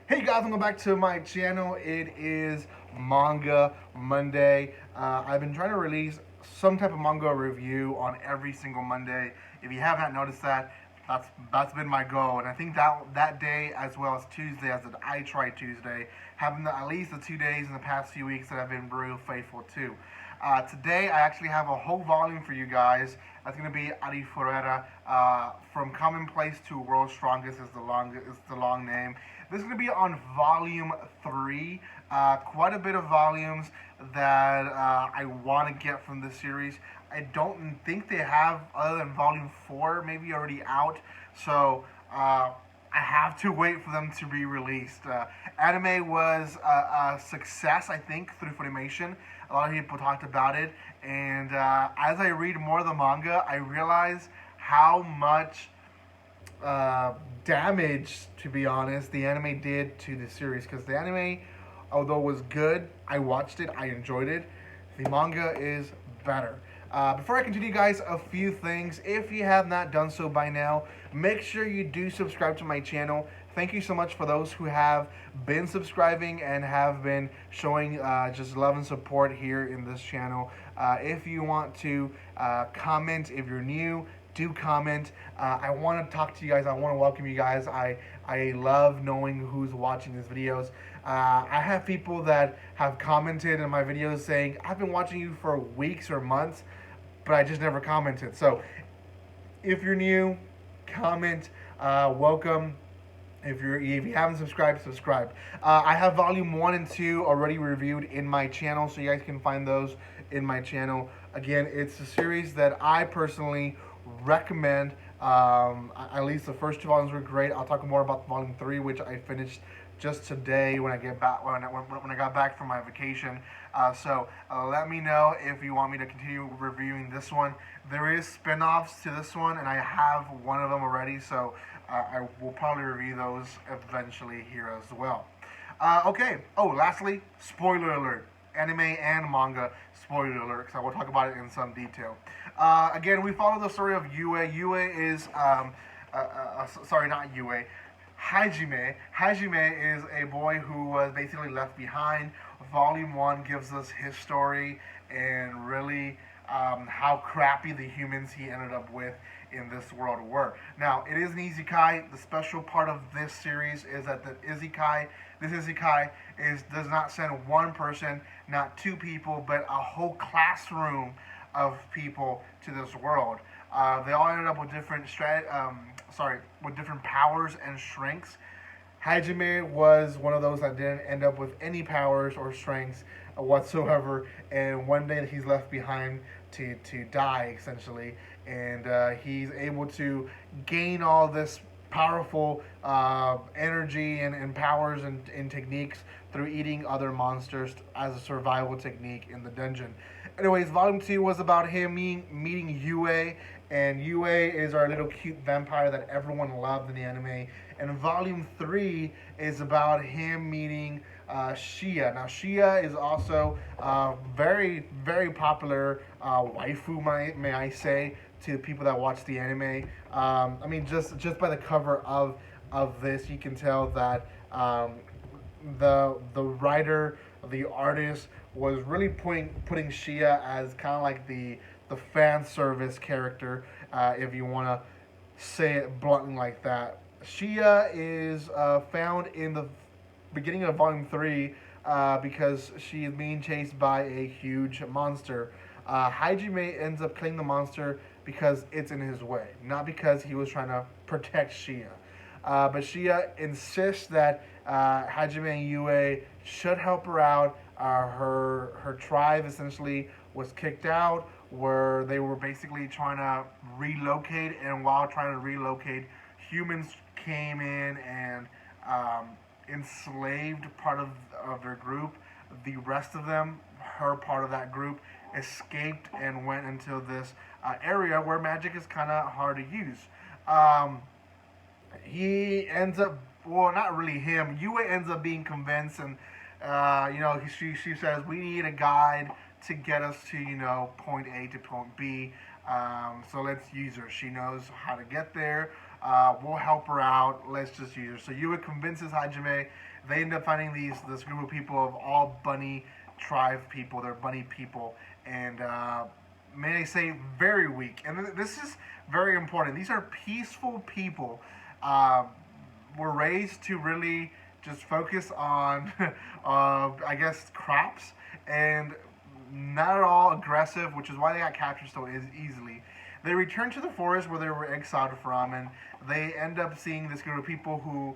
Hey guys, welcome back to my channel. It is Manga Monday. I've been trying to release some type of manga review on every single Monday. If you have not noticed that, that's been my goal. And I think that day, as well as Tuesday, as an I Try Tuesday, having at least the 2 days in the past few weeks that I've been real faithful to. Today, I actually have a whole volume for you guys. That's going to be Arifureta, from Commonplace to World's Strongest is the long name. This is going to be on volume 3. Quite a bit of volumes that I want to get from this series. I don't think they have, other than volume 4, maybe already out. So I have to wait for them to be released. Anime was a success, I think, through Funimation. A lot of people talked about it, and as I read more of the manga, I realize how much damage, to be honest, the anime did to the series. Because the anime, although it was good, I watched it, I enjoyed it. The manga is better. Before I continue, guys, a few things. If you have not done so by now, make sure you do subscribe to my channel. Thank you so much for those who have been subscribing and have been showing just love and support here in this channel. If you want to comment, if you're new, do comment. I want to talk to you guys. I want to welcome you guys. I love knowing who's watching these videos. I have people that have commented in my videos saying, I've been watching you for weeks or months, but I just never commented. So if you're new, comment. Welcome. If you haven't subscribed, subscribe. I have volume 1 and 2 already reviewed in my channel, so you guys can find those in my channel. Again, it's a series that I personally recommend. At least the first 2 volumes were great. I'll talk more about volume 3, which I finished just today when I got back from my vacation. So let me know if you want me to continue reviewing this one. There is spin-offs to this one, and I have one of them already, so I will probably review those eventually here as well. Okay. Oh, lastly, spoiler alert. Anime and manga spoiler alert, because I will talk about it in some detail. Again, we follow the story of Yue. Yue is, sorry, not Yue. Hajime. Hajime is a boy who was basically left behind. Volume 1 gives us his story and really how crappy the humans he ended up with in this world were. Now, it is an isekai. The special part of this series is that this isekai does not send one person, not 2 people, but a whole classroom of people to this world. They all ended up with different different powers and strengths. Hajime was one of those that didn't end up with any powers or strengths whatsoever, and one day he's left behind to die, essentially, and he's able to gain all this powerful energy and powers and techniques through eating other monsters as a survival technique in the dungeon. Anyways, volume 2 was about him meeting Yue, and Yue is our little cute vampire that everyone loved in the anime. And volume 3 is about him meeting Shia. Now, Shia is also very, very popular waifu, may I say, to people that watch the anime. I mean, just by the cover of this, you can tell that the writer, the artist, was really putting Shia as kind of like the fan service character, if you want to say it bluntly like that. Shia is found in the beginning of volume 3 because she is being chased by a huge monster. Hajime ends up killing the monster because it's in his way, not because he was trying to protect Shia. But Shia insists that Hajime and Yue should help her out. Her tribe essentially was kicked out, where they were basically trying to relocate, and while trying to relocate, humans came in and enslaved part of their group. The rest of them, her part of that group, escaped and went into this area where magic is kind of hard to use. He ends up, well, not really him. Yue ends up being convinced, and she says, we need a guide to get us to point A to point B. So let's use her. She knows how to get there. we'll help her out. Let's just use her. So Yue convinces Hajime. They end up finding this group of people of all bunny tribe people. They're bunny people, and may I say very weak. And this is very important. These are peaceful people. Were raised to really just focus on, I guess, crops and not at all aggressive, which is why they got captured so easily. They return to the forest where they were exiled from, and they end up seeing this group of people who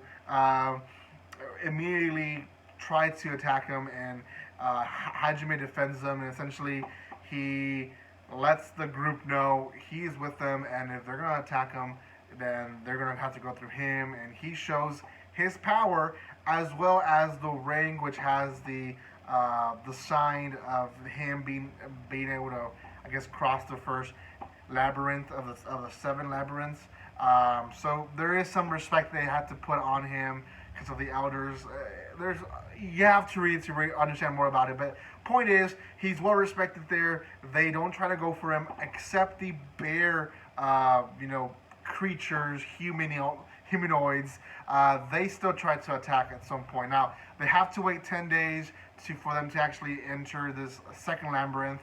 immediately try to attack them, and Hajime defends them, and essentially he lets the group know he's with them, and if they're going to attack him, then they're going to have to go through him, and he shows his power as well as the ring, which has the sign of him being able to, I guess, cross the first labyrinth of the seven labyrinths. So there is some respect they had to put on him because of the elders. You have to read to understand more about it. But point is, he's well respected there. They don't try to go for him, except the bear, creatures, humanoids. They still try to attack at some point. Now they have to wait 10 days for them to actually enter this second labyrinth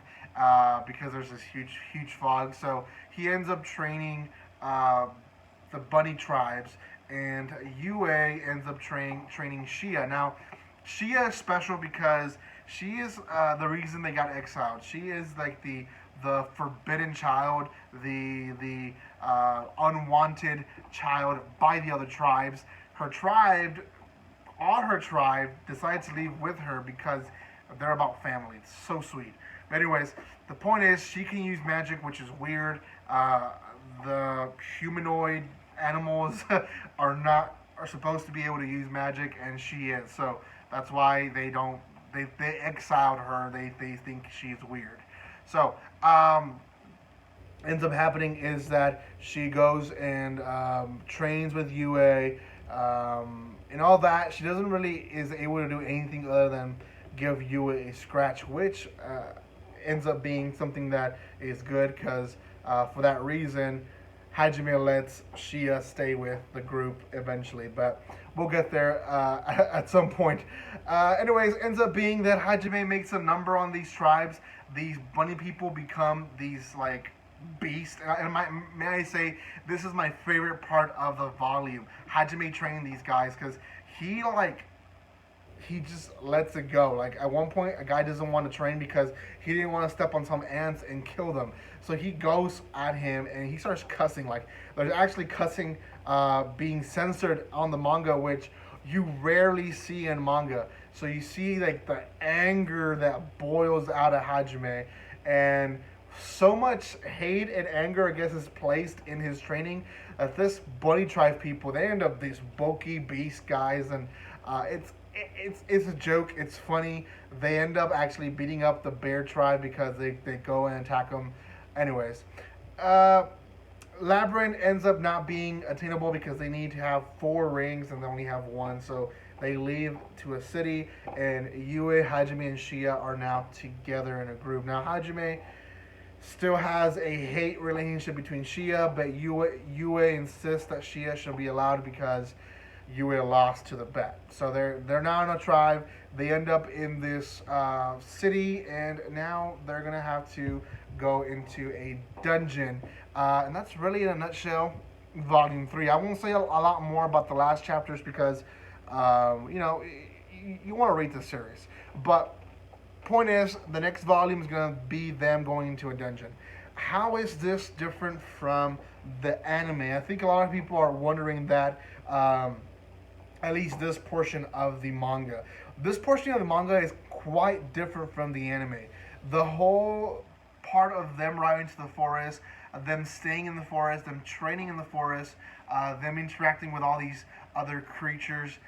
because there's this huge fog. So he ends up training the bunny tribes, and Yue ends up training Shia. Now, Shia is special because she is the reason they got exiled. She is like the forbidden child, the unwanted child by the other tribes. All her tribe decided to leave with her because they're about family. It's so sweet. But anyways, the point is she can use magic, which is weird. The humanoid animals are supposed to be able to use magic, and she is. So that's why they exiled her. They think she's weird. So ends up happening is that she goes and trains with Yue, and all that. She doesn't really is able to do anything other than give Yue a scratch, which ends up being something that is good because for that reason, Hajime lets Shia stay with the group eventually, but we'll get there at some point. Anyways, ends up being that Hajime makes a number on these tribes. These bunny people become these like beasts, and may I say, this is my favorite part of the volume. Hajime training these guys because he just lets it go. Like at one point, a guy doesn't want to train because he didn't want to step on some ants and kill them. So he goes at him and he starts cussing. Like there's actually cussing being censored on the manga, which you rarely see in manga. So you see like the anger that boils out of Hajime, and so much hate and anger, I guess, is placed in his training that this bunny tribe people, they end up these bulky beast guys, and it's a joke. It's funny. They end up actually beating up the bear tribe because they go and attack them. Anyways, Labyrinth ends up not being attainable because they need to have 4 rings and they only have 1. So they leave to a city, and Yue, Hajime, and Shia are now together in a group. Now Hajime still has a hate relationship between Shia, but Yue insists that Shia should be allowed because Yue lost to the bet. So they're now in a tribe. They end up in this city, and now they're gonna have to go into a dungeon. And that's really in a nutshell volume 3. I won't say a lot more about the last chapters because you want to read the series. But point is, the next volume is gonna be them going into a dungeon. How is this different from the anime? I think a lot of people are wondering that. At least this portion of the manga. This portion of the manga is quite different from the anime. The whole part of them riding to the forest, them staying in the forest, them training in the forest, them interacting with all these other creatures,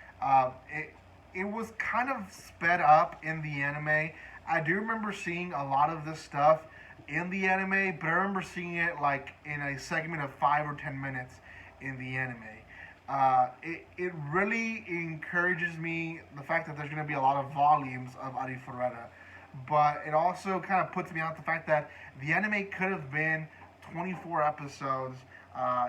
it was kind of sped up in the anime. I do remember seeing a lot of this stuff in the anime, but I remember seeing it like in a segment of 5 or 10 minutes in the anime. It really encourages me, the fact that there's going to be a lot of volumes of Arifureta, but it also kind of puts me out the fact that the anime could have been 24 episodes,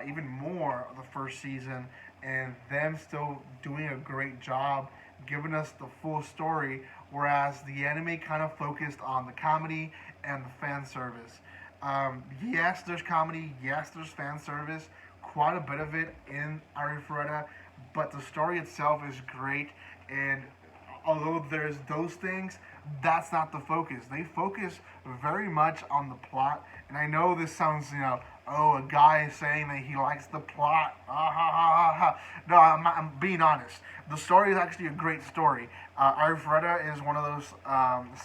even more of the first season, and them still doing a great job giving us the full story, whereas the anime kind of focused on the comedy and the fan service. Yes, there's comedy. Yes, there's fan service. Quite a bit of it in Arifureta, but the story itself is great. And although there's those things, that's not the focus. They focus very much on the plot. And I know this sounds, oh, a guy saying that he likes the plot. Ah, ha, ha, ha, ha. No, I'm being honest. The story is actually a great story. Arifureta is one of those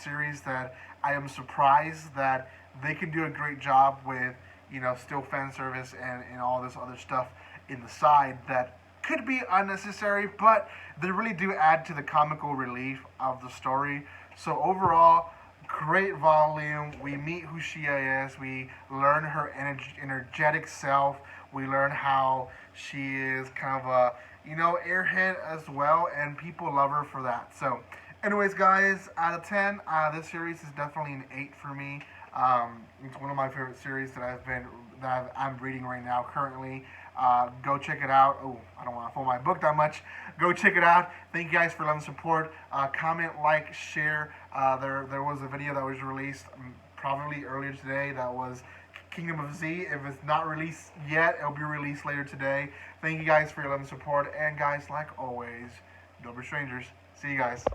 series that I am surprised that they can do a great job with, still fan service and all this other stuff in the side that could be unnecessary, but they really do add to the comical relief of the story. So overall, great volume. We meet who Shia is. We learn her energetic self. We learn how she is kind of a, airhead as well, and people love her for that. So, anyways, guys, out of 10, this series is definitely an 8 for me. It's one of my favorite series I'm reading right now currently. Go check it out. Oh, I don't want to fold my book that much. Go check it out. Thank you guys for loving support. Comment, like, share. There was a video that was released probably earlier today that was Kingdom of Z. If it's not released yet, it'll be released later today. Thank you guys for your love and support. And guys, like always, don't be strangers. See you guys.